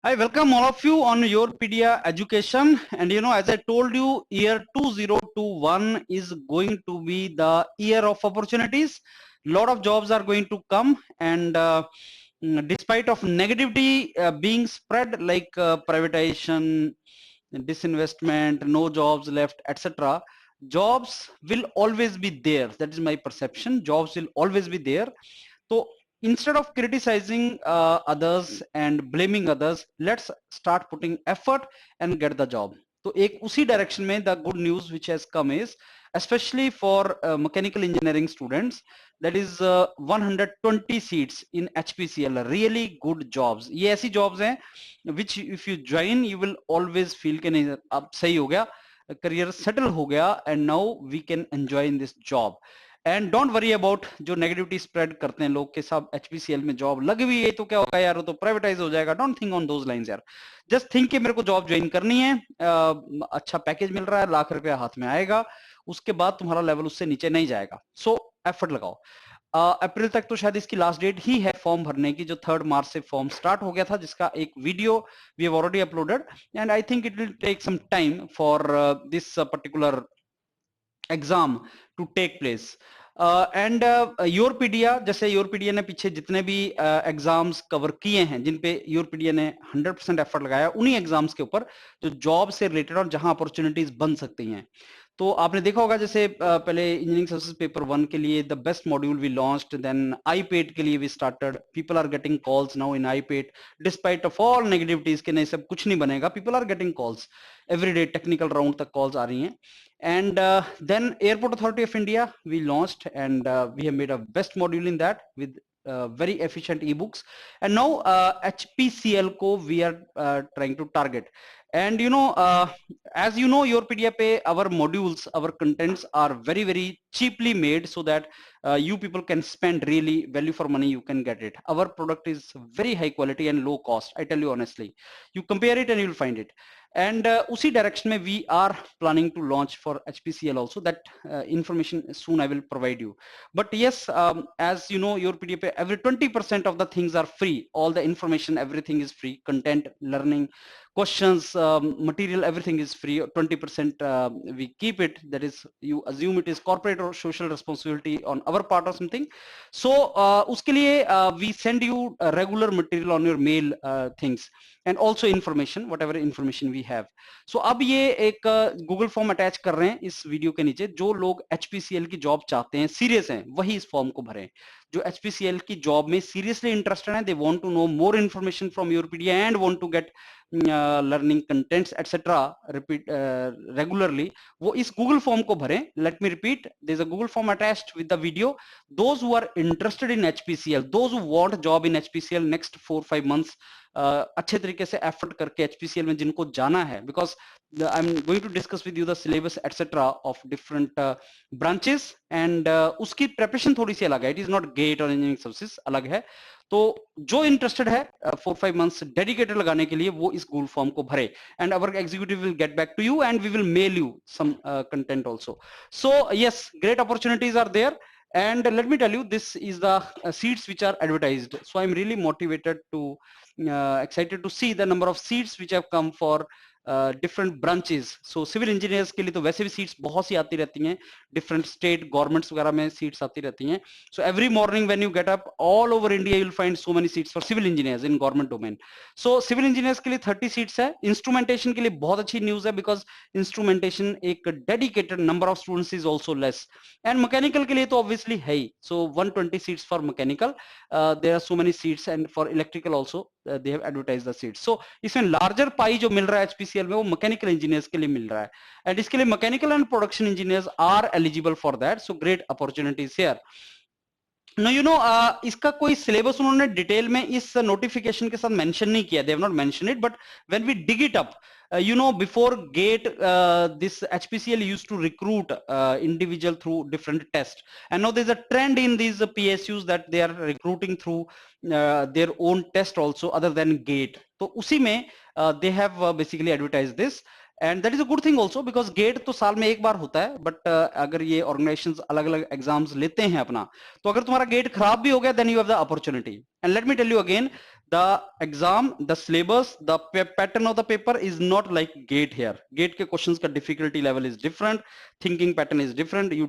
I welcome all of you on YourPedia Education. And as I told you, year 2021 is going to be the year of opportunities. Lot of jobs are going to come, and despite of negativity being spread like privatization, disinvestment, no jobs left, etc., jobs will always be there. That is my perception. Jobs will always be there. So instead of criticizing others and blaming others, let's start putting effort and get the job. तो एक उसी direction में the good news which has come is especially for mechanical engineering students, that is 120 seats in HPCL, really good jobs. ये ऐसी jobs हैं which if you join you will always feel कि नहीं अब सही हो गया, career settle हो गया and now we can enjoy in this job. And don't worry about जो नेगेटिविटी स्प्रेड करते हैं लोग के सब एचपीसीएल में जॉब लग भी है तो क्या होगा यार, वो तो प्राइवेटाइज हो जाएगा. Don't think on those lines यार. जस्ट थिंक कि मेरे को जॉब ज्वाइन करनी है, अच्छा पैकेज मिल रहा है, लाख रुपया हाथ में आएगा, उसके बाद तुम्हारा लेवल उससे नीचे नहीं जाएगा. सो एफर्ट लगाओ. अप्रैल तक तो शायद इसकी लास्ट डेट ही है फॉर्म भरने की, जो 3 मार्च से फॉर्म स्टार्ट हो गया था, जिसका एक video we have already uploaded. And I think it will take some time for this particular exam to take place. And Yourpedia, जैसे योरपीडिया ने पीछे जितने भी एग्जाम्स कवर किए हैं, जिन पे योरपीडिया ने 100% एफर्ट लगाया, उन्हीं एग्जाम्स के ऊपर जो जॉब से रिलेटेड और जहां अपॉर्चुनिटीज बन सकती हैं. तो आपने देखा होगा जैसे पहले इंजीनियरिंग सर्विसेज पेपर 1 के लिए the best module we launched, then IPAT के लिए we started. People are getting calls now in IPAT despite of all negativities के नहीं सब कुछ नहीं बनेगा. People are getting calls everyday, technical round तक कॉल्स आ रही हैं. And then Airport Authority of India we launched, and we have made a best module in that with very efficient ebooks. And now HPCL ko we are trying to target. And as you know, YourPedia pe our modules, our contents are very cheaply made, so that you people can spend really value for money. You can get it. Our product is very high quality and low cost, I tell you honestly. You compare it and you'll find it. And usi direction mein we are planning to launch for HPCL also. That information soon I will provide you. But yes, as you know, YourPedia pe every 20% of the things are free. All the information, everything is free. Content, learning, questions, material, everything is free. 20% we keep it. That is, you assume it is corporate or social responsibility on our part or something. So uske liye we send you regular material on your mail, things, and also information, whatever information we have. So अब ये एक Google form attach कर रहे हैं इस video के नीचे. जो लोग एचपीसीएल की जॉब चाहते हैं, सीरियस हैं, वही इस फॉर्म को भरें. जो एचपीसीएल की जॉब में सीरियसली इंटरेस्टेड हैं, they want to know more information from YourPedia and want to get learning contents etcetera repeat regularly, वो इस गूगल फॉर्म को भरें. Let me repeat, there is a Google form attached with the video. Those who are interested in HPCL, those who want job in HPCL next 4-5 months, अच्छे तरीके से effort करके HPCL में जिनको जाना है, because I am going to discuss with you the syllabus etcetera of different branches. And उसकी preparation थोड़ी सी अलग है. It is not GATE or engineering services, अलग है. तो जो इंटरेस्टेड है 4-5 मंथ्स डेडिकेटेड लगाने के लिए, वो इस गूगल फॉर्म को भरे. And our executive will get back to you and we will mail you some content also. So yes, great opportunities are there. And let me tell you, this is the seats which are advertised. So I'm really motivated to excited to see the number of seats which have come for different branches. So civil engineers के लिए तो वैसे भी seats बहुत सी आती रहती हैं, different state governments वगैरह में सीट्स आती रहती हैं. So every morning when you get up all over India you will find so many seats for civil engineers in government domain. So civil engineers के लिए 30 सीट्स है. इंस्ट्रूमेंटेशन के लिए बहुत अच्छी न्यूज है, बिकॉज इंस्ट्रूमेंटेशन एक dedicated number of students is also less. And mechanical के लिए तो ऑब्वियसली है ही. So 120 seats for mechanical, there are so many seats. And for electrical also they have advertised the seats. So इसमें larger pie जो मिल रहा है HPCL में, वो मैकेनिकल इंजीनियर्स के लिए मिल रहा है. एंड इसके लिए mechanical and production engineers are eligible for that. So great opportunities here. No you know, इसका कोई सिलेबस उन्होंने डिटेल में इस नोटिफिकेशन के साथ मेंशन नहीं किया. They have not mention it, but when we dig it up, before GATE, this HPCL used to recruit individual through different tests, and now there's a trend in these PSUs that they are recruiting through their own test also other than GATE. तो उसी में they have basically advertised this. And that is a good thing also, because GATE तो साल में एक बार होता है. But अगर ये ऑर्गेनाइजेशंस अलग अलग एग्जाम्स लेते हैं अपना, तो अगर तुम्हारा गेट खराब भी हो गया, then you have the opportunity. And let me tell you again, the exam, the syllabus, the pattern of the paper is not like GATE here. GATE के questions का difficulty level is different, thinking pattern is different. You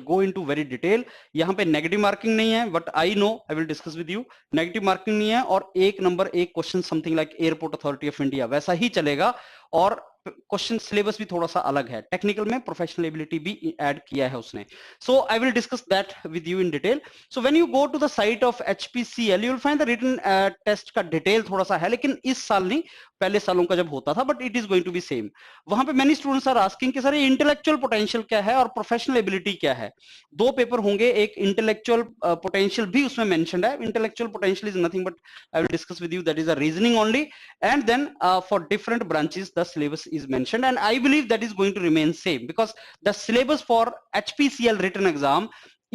go into very detail. यहाँ पे negative marking नहीं है, but I know I will discuss with you. Negative marking नहीं है और एक number एक question something like Airport Authority of India वैसा ही चलेगा और क्वेश्चन सिलेबस भी थोड़ा सा अलग है, टेक्निकल में प्रोफेशनल एबिलिटी भी ऐड किया है उसने. So I will discuss that with you in detail. So when you go to the site of HPCL you will find the written test का डिटेल थोड़ा सा है, लेकिन इस साल नहीं, पहले सालों का जब होता था, but it is going to be same. वहां पे मेनी स्टूडेंट्स आर आस्किंग कि सर ये इंटेलेक्चुअल पोटेंशियल क्या है और प्रोफेशनल एबिलिटी क्या है. दो पेपर होंगे, एक इंटेलेक्चुअल पोटेंशियल भी उसमें मेंशन्ड है. Intellectual potential is nothing but I will discuss with you, that is a reasoning only, and then for different branches the syllabus is mentioned, and I believe that is going to remain same because the syllabus for HPCL written exam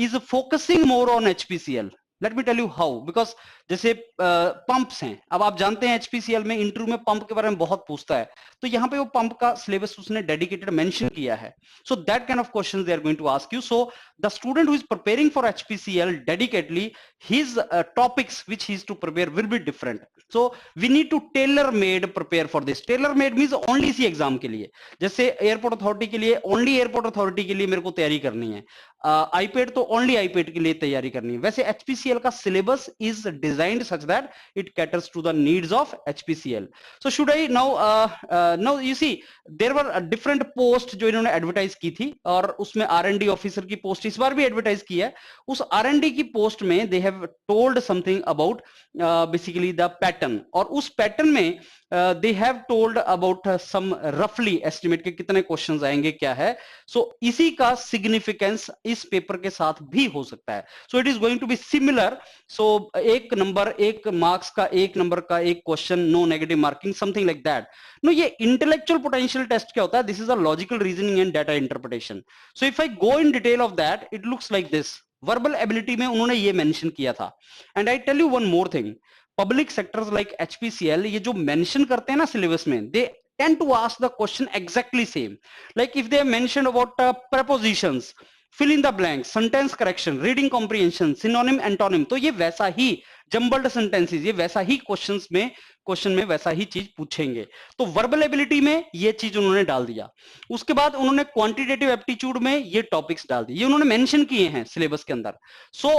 is focusing more on HPCL. Let me tell you how. Because जैसे pumps हैं, अब आप जानते हैं HPCL में interview में pump के बारे में बहुत पूछता है, तो यहाँ पे वो पंप का सिलेबस उसने डेडिकेटेड मेंशन किया है. So that kind of questions they are going to ask you. So the student who is preparing for HPCL dedicatedly, his topics which he is to prepare will be different. So we need to tailor made prepare for this. Tailor made means only इसी exam के लिए. जैसे airport authority के लिए only airport authority के लिए मेरे को तैयारी करनी है, आईपेड तो ओनली आईपेड के लिए तैयारी करनी है. वैसे एचपीसीएल का syllabus is designed such that it caters to the needs of HPCL. So should I now you see there were a different post जो इन्होंने एडवर्टाइज की थी, और उसमें R&D ऑफिसर की पोस्ट इस बार भी एडवर्टाइज की है. उस R&D की पोस्ट में they have told something about basically the pattern, और उस पैटर्न में they have told about some roughly estimate के कितने क्वेश्चंस आएंगे क्या है. सो इसी का सिग्निफिकेंस इस पेपर के साथ भी हो सकता है. So it is going to be similar. So एक नंबर, एक मार्क्स का, एक नंबर का एक question, no negative marking, something like that. No, ये इंटेलेक्चुअल पोटेंशियल टेस्ट क्या होता है? This is a logical reasoning and data interpretation. So if I go in detail of that, it looks like this. Verbal ability में उन्होंने ये mention किया था. And I tell you one more thing, public sectors like HPCL ये जो mention करते हैं ना सिलेबस में, दे tend to ask the question exactly same. Like if they have mentioned about prepositions, fill in the blanks, sentence correction, reading comprehension, synonym, antonym, तो ये वैसा ही jumbled sentences, ये वैसा ही क्वेश्चन में वैसा ही चीज पूछेंगे. तो वर्बल एबिलिटी में ये चीज उन्होंने डाल दिया. उसके बाद उन्होंने क्वांटिटेटिव एप्टीट्यूड में ये टॉपिक्स डाल दिए, ये उन्होंने मेंशन किए हैं सिलेबस के अंदर. So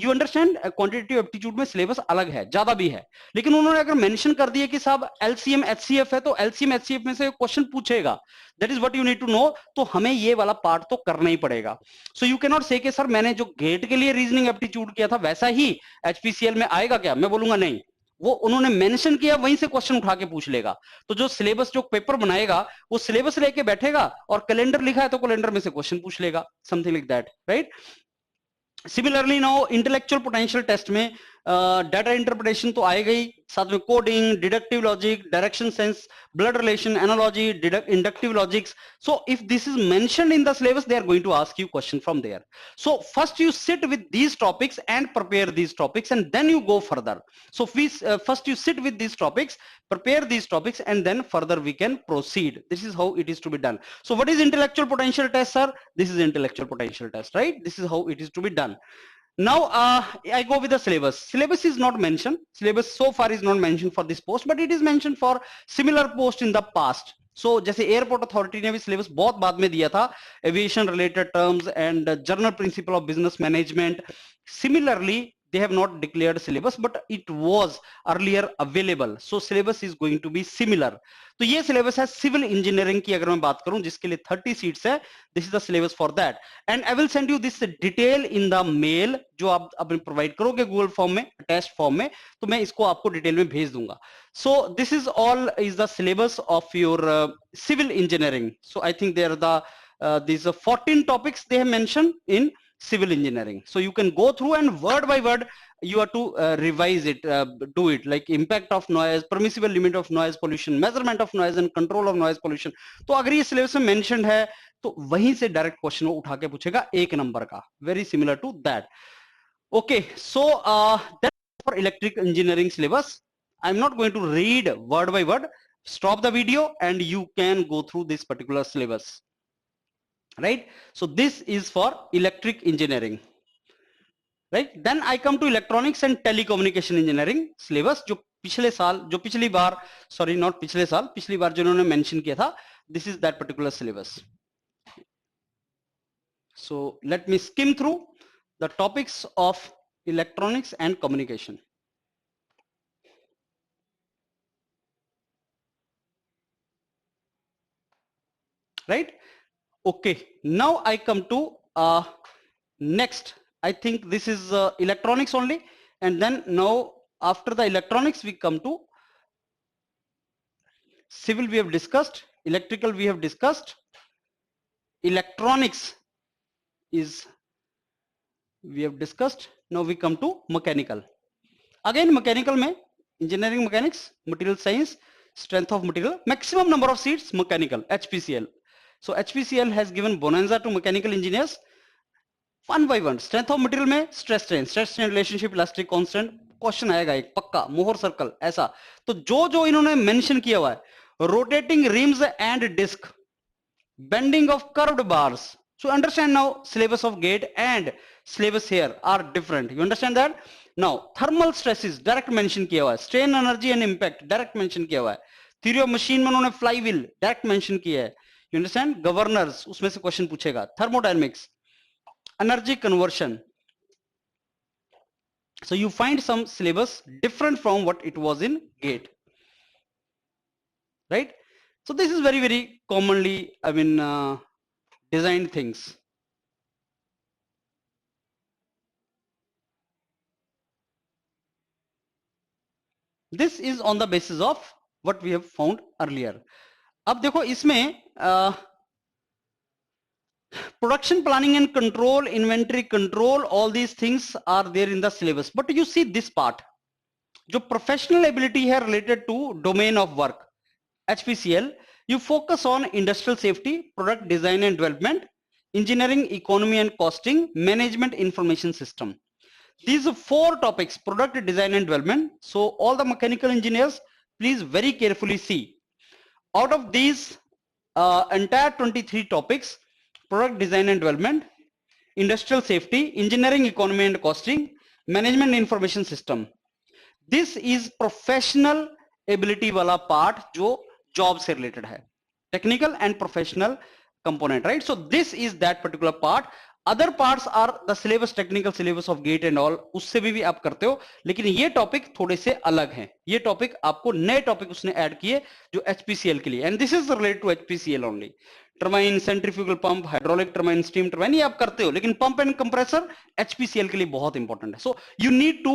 you understand, quantitative aptitude में सिलेबस अलग है, ज्यादा भी है, लेकिन उन्होंने अगर मेंशन कर दिया कि साहब एलसीएम एचसीएफ है, तो एलसीएम एचसीएफ में से क्वेश्चन पूछेगा. That is what you need to know. तो हमें ये वाला पार्ट तो करना ही पड़ेगा. सो यू कैन नॉट से कि सर मैंने जो गेट के लिए रीजनिंग एप्टीट्यूड किया था वैसा ही एचपीसीएल में आएगा क्या? मैं बोलूंगा नहीं. वो उन्होंने मेंशन किया, वहीं से क्वेश्चन उठा के पूछ लेगा. तो जो सिलेबस, जो पेपर बनाएगा वो सिलेबस लेके बैठेगा, और कैलेंडर लिखा है तो कैलेंडर में से क्वेश्चन पूछ लेगा, something like that, right. Similarly now intellectual potential test में डाटा इंटरप्रिटेशन तो आएगा ही, साथ में coding, deductive logic, direction sense, blood relation, analogy, inductive logics. So if this is mentioned in the syllabus, they are going to ask you question from there. So first you sit with these topics and prepare these topics, and then you go further. So first you sit with these topics, prepare these topics, and then further we can proceed. This is how it is to be done. So what is intellectual potential test, sir? This is intellectual potential test, right? This is how it is to be done. Now I go with the syllabus. Syllabus is not mentioned. Syllabus so far is not mentioned for this post, but it is mentioned for similar post in the past. So जैसे airport authority ने भी syllabus बहुत बाद में दिया था, aviation related terms and general principle of business management. Similarly, they have not declared syllabus, but it was earlier available. So syllabus is going to be similar. तो ये सिलेबस है सिविल इंजीनियरिंग की, अगर मैं बात करूं, जिसके लिए 30 सीट्स है. This is the syllabus for that, and I will send you this detail in the mail, जो आप अपने प्रोवाइड करोगे गूगल फॉर्म में, टेस्ट फॉर्म में, तो मैं इसको आपको डिटेल में भेज दूंगा. So this is all is the syllabus of your civil engineering. So I think there the these 14 topics they have mentioned in civil engineering. So you can go through and word by word you have to revise it, do it, like impact of noise, permissible limit of noise pollution, measurement of noise and control of noise pollution. तो अगर ये syllabus में mentioned है तो वहीं से direct question वो उठा के पूछेगा एक नंबर का, very similar to that. Okay, so that for electric engineering syllabus. I am not going to read word by word. Stop the video and you can go through this particular syllabus, right? So this is for electric engineering. Right. Then I come to electronics and telecommunication engineering syllabus, जो पिछली बार, sorry not पिछले साल, पिछली बार जिन्होंने mention किया था, this is that particular syllabus. So let me skim through the topics of electronics and communication. Right? Okay, now I come to next. I think this is electronics only, and then now after the electronics we come to civil. We have discussed electrical, we have discussed electronics is we have discussed. Now we come to mechanical. Again mechanical mein engineering mechanics, material science, strength of material, maximum number of seats mechanical, HPCL. So HPCL has given bonanza to mechanical engineers one by one. Strength of material में stress strain relationship, elastic constant, question आएगा एक पक्का, Mohr circle ऐसा. तो जो इन्होंने mention किया हुआ है, rotating rims and disc, bending of curved bars. So understand now syllabus of GATE and syllabus here are different. You understand that now. Thermal stresses direct mention किया हुआ है, strain energy and impact direct mention किया हुआ है, theory of machine में उन्होंने fly wheel direct mention किया है. You understand. गवर्नर्स, उसमें से क्वेश्चन पूछेगा. Thermodynamics, energy conversion. So you find some syllabus different from what it was in GATE, right? So this is very, very commonly, I mean, designed things. This is on the basis of what we have found earlier. अब देखो इसमें production planning and control, inventory control, all these things are there in the syllabus. But you see this part, जो professional ability है related to domain of work, HPCL, you focus on industrial safety, product design and development, engineering, economy and costing, management, information system. These are 4 topics, product design and development. So all the mechanical engineers, please very carefully see. Out of these entire 23 topics, product design and development, industrial safety, engineering, economy and costing, management information system. This is professional ability वाला part जो job से related है, technical and professional component, right? So this is that particular part. Other parts are the syllabus, technical syllabus of GATE and all, उससे भी आप करते हो, लेकिन ये टॉपिक थोड़े से अलग हैं. ये टॉपिक आपको नए टॉपिक उसने ऐड किए जो HPCL के लिए, and this is related to HPCL only. Turbine, centrifugal pump, hydraulic turbine, steam turbine, ये आप करते हो, लेकिन पंप एंड कंप्रेसर HPCL के लिए बहुत इंपॉर्टेंट है. So you need to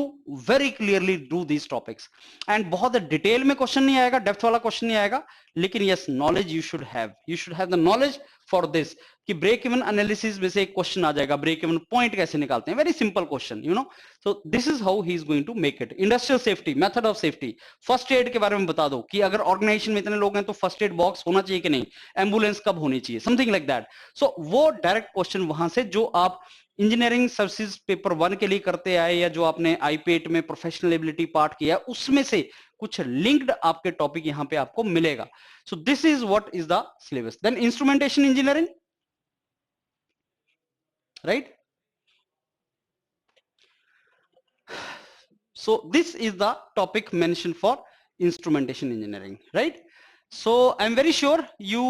very clearly do these topics. And बहुत डिटेल में क्वेश्चन नहीं आएगा, डेप्थ वाला क्वेश्चन नहीं आएगा, लेकिन yes knowledge you should have the knowledge for this कि ब्रेक इवन एनालिसिस में से एक क्वेश्चन आ जाएगा, ब्रेक इवन पॉइंट कैसे निकालते हैं, very simple question, you know. So this is how he is going to make it. Industrial safety, method of safety, first aid के बारे में बता दो कि अगर ऑर्गेनाइजेशन में इतने लोग हैं तो फर्स्ट एड बॉक्स होना चाहिए कि नहीं, एम्बुलेंस कब होनी चाहिए, समथिंग लाइक दैट. सो वो डायरेक्ट क्वेश्चन वहां से जो आप इंजीनियरिंग सर्विसेज पेपर 1 के लिए करते आए या जो आपने आईपेट में प्रोफेशनल एबिलिटी पार्ट किया, उसमें से कुछ लिंक्ड आपके टॉपिक यहां पे आपको मिलेगा. So this is what is the syllabus. Then instrumentation engineering, right? So this is the topic mentioned for instrumentation engineering, right? So I'm very sure you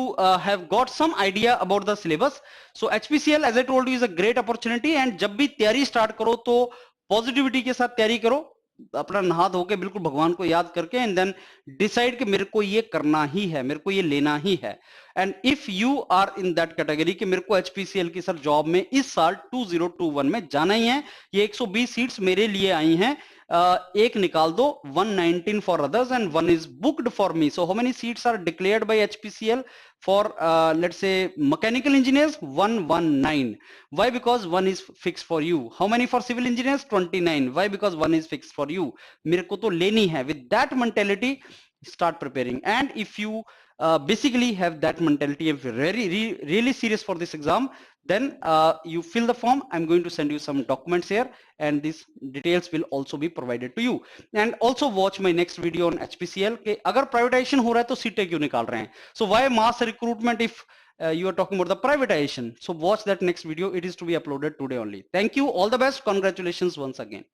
have got some idea about the syllabus. So HPCL, as I told you, is a great opportunity, and जब भी तैयारी start करो तो positivity के साथ तैयारी करो, अपना नहा धो के बिल्कुल भगवान को याद करके, एंड देन डिसाइड कि मेरे को ये करना ही है, मेरे को ये लेना ही है. And if you are in that category कि मेरे को HPCL की सर जॉब में इस साल 2021 में जाना ही है, ये 120 सीट्स मेरे लिए आई हैं, एक निकाल दो, 119 for others and 1 is booked for me. So how many seats are declared by HPCL for let's say mechanical engineers? 119. Why? Because 1 is fixed for you. How many for civil engineers? 29. Why? Because 1 is fixed for you. मेरे को तो लेनी है. With that mentality start preparing. And if you basically have that mentality, if you're really serious for this exam, then you fill the form. I'm going to send you some documents here, and these details will also be provided to you. And also watch my next video on HPCL. कि अगर privatization हो रहा है तो सीटें क्यों निकाल रहे हैं? So why mass recruitment if you are talking about the privatization. So watch that next video. It is to be uploaded today only. Thank you. All the best. Congratulations once again.